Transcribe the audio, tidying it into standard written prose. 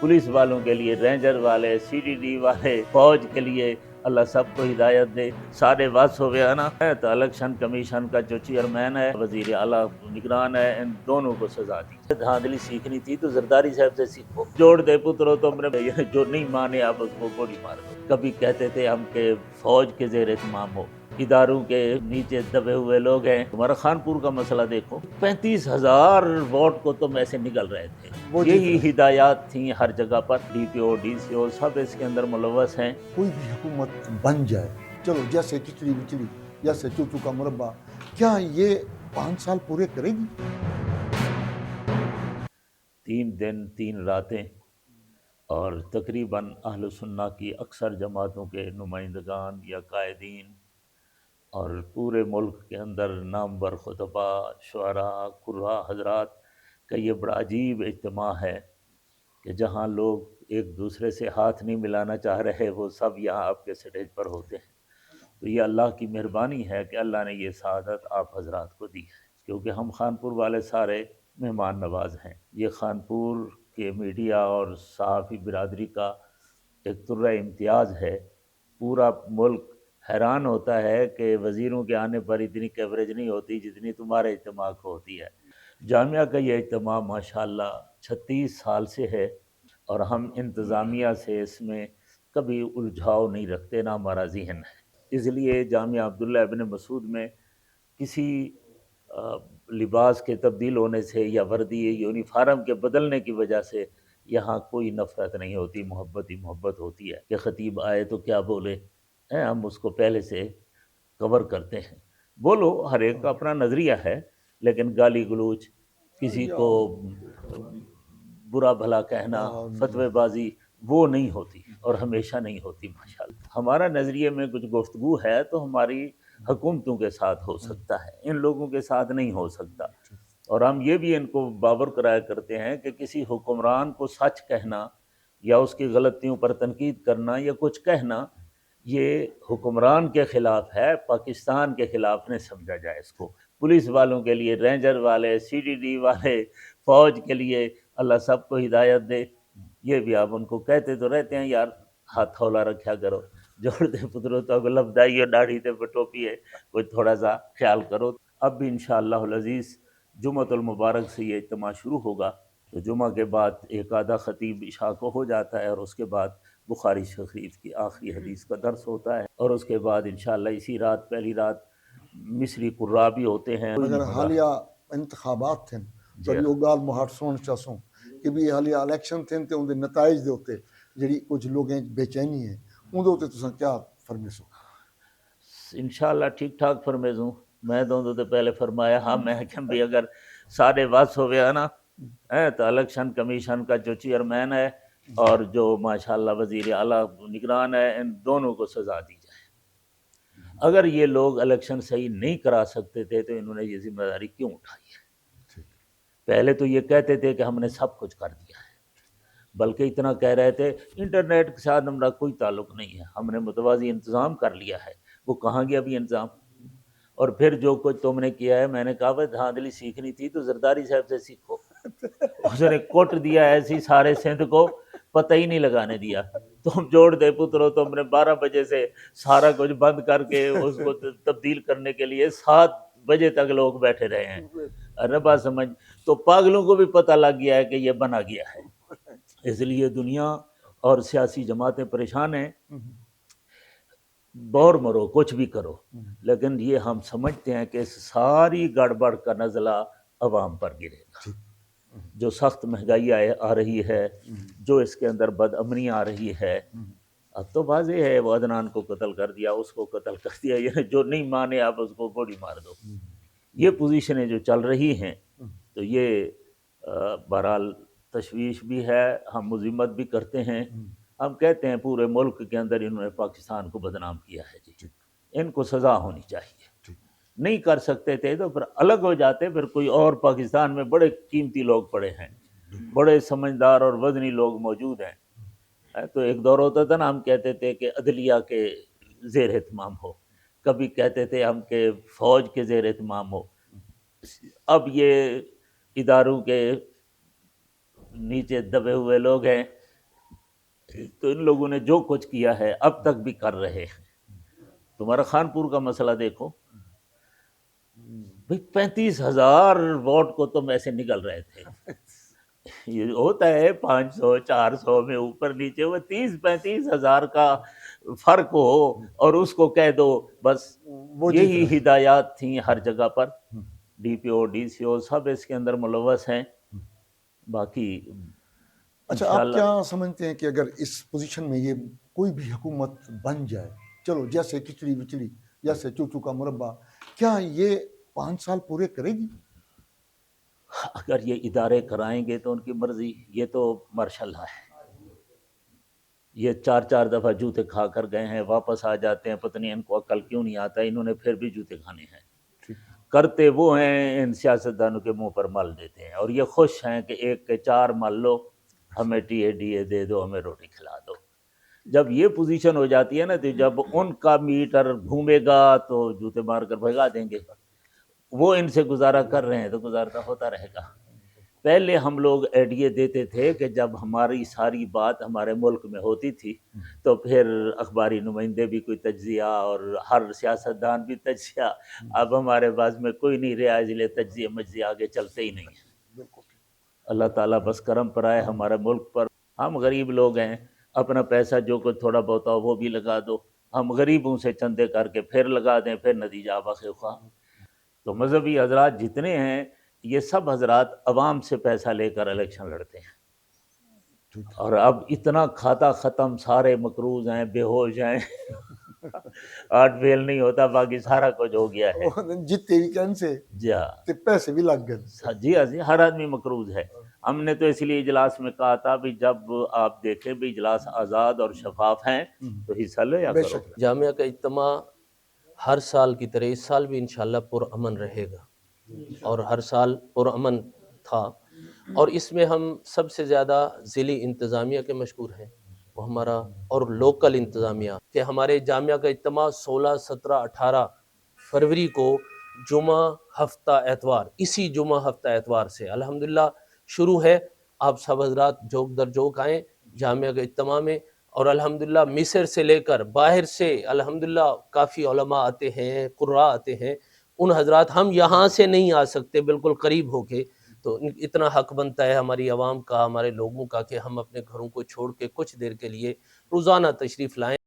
Police वालों के लिए, रेंजर वाले, CDD वाले, फौज के लिए अल्लाह सबको हिदायत दे। साढ़े बस हो गया ना है तो इलेक्शन कमीशन का जो चेयरमैन है, वजीर आला निगरान है, इन दोनों को सजा दी। धांधली सीखनी थी तो जरदारी साहब से सीखो। जोड़ दे पुत्रो तुमने, जो नहीं माने आप उसको गोली मार दो। कभी कहते थे हम के फौज के जेर इत्माम हो, इदारों के नीचे दबे हुए लोग हैं। तुम्हारा खानपुर का मसला देखो, 35,000 वोट को तुम ऐसे निकल रहे थे। यही हिदायत थी हर जगह पर। DPO DCO सब इसके अंदर मुलव्वस हैं। कोई भी हुकूमत बन जाए, चलो जैसे खिचड़ी बिचड़ी, जैसे चूचू का मुरब्बा, क्या ये 5 साल पूरे करेगी? 3 दिन 3 रातें और तकरीबन अहल सुन्ना की अक्सर जमातों के नुमाइंदगान या कायदीन और पूरे मुल्क के अंदर नामवर खुतबा, शुअरा, कुर्रा हजरात का ये बड़ा अजीब इज्तिमा है कि जहाँ लोग एक दूसरे से हाथ नहीं मिलाना चाह रहे, वो सब यहाँ आपके स्टेज पर होते हैं। तो ये अल्लाह की मेहरबानी है कि अल्लाह ने ये सआदत आप हजरात को दी है, क्योंकि हम खानपुर वाले सारे मेहमान नवाज हैं। ये खानपुर के मीडिया और सहाफ़ी बिरादरी का एक तुर्रा इम्तियाज़ है। पूरा मुल्क हैरान होता है कि वज़ीरों के आने पर इतनी कवरेज नहीं होती जितनी तुम्हारे इज्तिमा को होती है। जामिया का ये इज्तिमा माशाअल्लाह 36 साल से है और हम इंतज़ामिया से इसमें कभी उलझाव नहीं रखते, ना हमारा ज़हन है। इसलिए जामिया अब्दुल्ला इब्न मसूद में किसी लिबास के तब्दील होने से या वर्दी यूनिफार्म के बदलने की वजह से यहाँ कोई नफ़रत नहीं होती, मोहब्बत ही मोहब्बत होती है कि ख़तीब आए तो क्या बोले, हम उसको पहले से कवर करते हैं। बोलो, हर एक का अपना नज़रिया है, लेकिन गाली गलौज, किसी को बुरा भला कहना, फतवेबाजी, वो नहीं होती और हमेशा नहीं होती माशाअल्लाह। हमारा नज़रिए में कुछ गुफ्तगू है तो हमारी हुकूमतों के साथ हो सकता है, इन लोगों के साथ नहीं हो सकता। और हम ये भी इनको बावर कराया करते हैं कि किसी हुक्मरान को सच कहना या उसकी गलतियों पर तनकीद करना या कुछ कहना, ये हुक्मरान के ख़िलाफ़ है, पाकिस्तान के ख़िलाफ़ नहीं समझा जाए इसको। पुलिस वालों के लिए, रेंजर वाले, CDD वाले, फ़ौज के लिए अल्लाह सबको हिदायत दे। ये भी आप उनको कहते तो रहते हैं, यार हाथ हौला रखा करो, जोड़ दे पुत्रो तो लबदाई है, दाढ़ी ते टोपी है, कोई थोड़ा सा ख्याल करो। अब भी इंशाअल्लाह अज़ीज़ जुम्मतुल मुबारक से ये इज्तिमा शुरू होगा, तो जुम्मा के बाद एक आधा ख़तीब इशा को हो जाता है और उसके बाद बुखारी शरीफ की आखिरी हदीस का दर्स होता है और उसके बाद इंशाअल्लाह इसी रात, पहली रात मिस्री कुर्रा भी होते हैं। अगर हालिया इंतखाबात थे तो यो गाल मुहार सुन चासों कि भी हालिया इलेक्शन थे ते उनके नताइज दे उत्ते जेड़ी कुछ लोगों बेचैनी है उनके उत्ते तुसां क्या फरमेसो? इंशाअल्लाह ठीक ठाक फरमेजूँ। मैं तो पहले फरमाया हाँ, मैं कि भी अगर साढ़े बस हो गया ना है तो इलेक्शन कमीशन का जो चेयरमैन है और जो माशाअल्लाह वजीर आला निगरान है, इन दोनों को सजा दी जाए। अगर ये लोग इलेक्शन सही नहीं करा सकते थे तो इन्होंने ये जिम्मेदारी क्यों उठाई है? पहले तो ये कहते थे कि हमने सब कुछ कर दिया है, बल्कि इतना कह रहे थे इंटरनेट के साथ हमारा कोई ताल्लुक नहीं है, हमने मुतवाज़ी इंतज़ाम कर लिया है। वो कहाँ गया अभी इंतज़ाम? और फिर जो कुछ तुमने किया है, मैंने कहा भाई धांधली सीखनी थी तो जरदारी साहब से सीखो। उसने कोट दिया ऐसी सारे सिंध को, पता ही नहीं लगाने दिया। तुम जोड़ दे पुत्रो, तुमने 12 बजे से सारा कुछ बंद करके उसको तब्दील करने के लिए 7 बजे तक लोग बैठे रहे हैं। अरे बात समझ, तो पागलों को भी पता लग गया है कि ये बना गया है। इसलिए दुनिया और सियासी जमातें परेशान हैं। बौर मरो, कुछ भी करो, लेकिन ये हम समझते हैं कि इस सारी गड़बड़ का नज़ला अवाम पर गिरेगा। जो सख्त महंगाई आ रही है, जो इसके अंदर बदअमनी आ रही है, अब तो वाज़ेह है, वो अदनान को कत्ल कर दिया, उसको कत्ल कर दिया, ये जो नहीं माने आप उसको गोली मार दो। ये पोजीशनें जो चल रही हैं, तो ये बहरहाल तशवीश भी है, हम मुज़म्मत भी करते हैं। हम कहते हैं पूरे मुल्क के अंदर इन्होंने पाकिस्तान को बदनाम किया है जी, इनको सज़ा होनी चाहिए। नहीं कर सकते थे तो फिर अलग हो जाते, फिर कोई और, पाकिस्तान में बड़े कीमती लोग पड़े हैं, बड़े समझदार और वजनी लोग मौजूद हैं। तो एक दौर होता था ना, हम कहते थे कि अदलिया के ज़ेर एहतमाम हो, कभी कहते थे हम कि फ़ौज के ज़ेर एहतमाम हो। अब ये इदारों के नीचे दबे हुए लोग हैं, تو ان لوگوں نے جو کچھ کیا ہے اب تک بھی کر رہے ہیں. تمہارا خانپور کا مسئلہ دیکھو بھائی، 35,000 ووٹ کو تم ایسے نکل رہے تھے. یہ ہوتا ہے 500 400 میں اوپر نیچے، وہ 30-35,000 کا فرق ہو اور اس کو کہہ دو بس. وہ جیت یہی رہے. ہدایات تھیں ہر جگہ پر. D P O D C او سب اس کے اندر ملوث ہیں. باقی اچھا، آپ انشاءاللہ کیا سمجھتے ہیں کہ اگر اس پوزیشن میں یہ کوئی بھی حکومت بن جائے، چلو جیسے کھچڑی وچڑی، جیسے چوچو کا مربع، کیا یہ 5 سال پورے کرے گی؟ اگر یہ ادارے کرائیں گے تو ان کی مرضی. یہ تو ماشاء اللہ ہے، یہ 4 دفعہ جوتے کھا کر گئے ہیں، واپس آ جاتے ہیں. پتہ نہیں ان کو عقل کیوں نہیں آتا، انہوں نے پھر بھی جوتے کھانے ہیں. کرتے وہ ہیں، ان سیاستدانوں کے منہ پر مل دیتے ہیں، اور یہ خوش ہیں کہ 1 کے 4 مل لو، ہمیں ٹی اے ڈی اے دے دو، ہمیں روٹی کھلا دو. جب یہ پوزیشن ہو جاتی ہے نا، تو جب ان کا میٹر گھومے گا تو جوتے مار کر بھگا دیں گے. وہ ان سے گزارا کر رہے ہیں تو گزارتا ہوتا رہے گا. پہلے ہم لوگ ایڈیے دیتے تھے کہ جب ہماری ساری بات ہمارے ملک میں ہوتی تھی تو پھر اخباری نمائندے بھی کوئی تجزیہ اور ہر سیاستدان بھی تجزیہ. اب ہمارے پاس میں کوئی نہیں رہا، اس لیے تجزیہ مجزیہ آگے چلتے ہی نہیں ہیں. اللہ تعالیٰ بس کرم پر آئے ہمارے ملک پر. ہم غریب لوگ ہیں، اپنا پیسہ جو کچھ تھوڑا بہت ہو وہ بھی لگا دو. ہم غریبوں سے چندے کر کے پھر لگا دیں، پھر نتیجہ بخواہ. تو مذہبی حضرات جتنے ہیں، یہ سب حضرات عوام سے پیسہ لے کر الیکشن لڑتے ہیں. اور اب اتنا کھاتا ختم، سارے مقروض ہیں، بے ہوش ہیں. آرٹ فیل نہیں ہوتا، باقی سارا کچھ ہو گیا ہے. جتنے ویکینڈ سے جی ہاں، تے پیسے بھی لگ گئے. جی ہاں جی، ہر آدمی مقروض ہے. ہم نے تو اس لیے اجلاس میں کہا تھا بھی جب آپ دیکھیں بھی اجلاس آزاد اور شفاف ہیں تو حصہ لے یا بے کرو. شک. جامعہ کا اجتماع ہر سال کی طرح اس سال بھی انشاءاللہ پرامن رہے گا، اور ہر سال پرامن تھا. اور اس میں ہم سب سے زیادہ ضلعی انتظامیہ کے مشکور ہیں، وہ ہمارا، اور لوکل انتظامیہ، کہ ہمارے جامعہ کا اجتماع 16 17 18 فروری کو جمعہ ہفتہ اتوار، اسی جمعہ ہفتہ اتوار سے الحمدللہ شروع ہے. آپ سب حضرات جوک در جوک آئیں جامعہ کے اجتماع میں. اور الحمدللہ مصر سے لے کر باہر سے الحمدللہ کافی علماء آتے ہیں، قراء آتے ہیں. ان حضرات، ہم یہاں سے نہیں آ سکتے بالکل قریب ہو کے، تو اتنا حق بنتا ہے ہماری عوام کا، ہمارے لوگوں کا، کہ ہم اپنے گھروں کو چھوڑ کے کچھ دیر کے لیے روزانہ تشریف لائیں.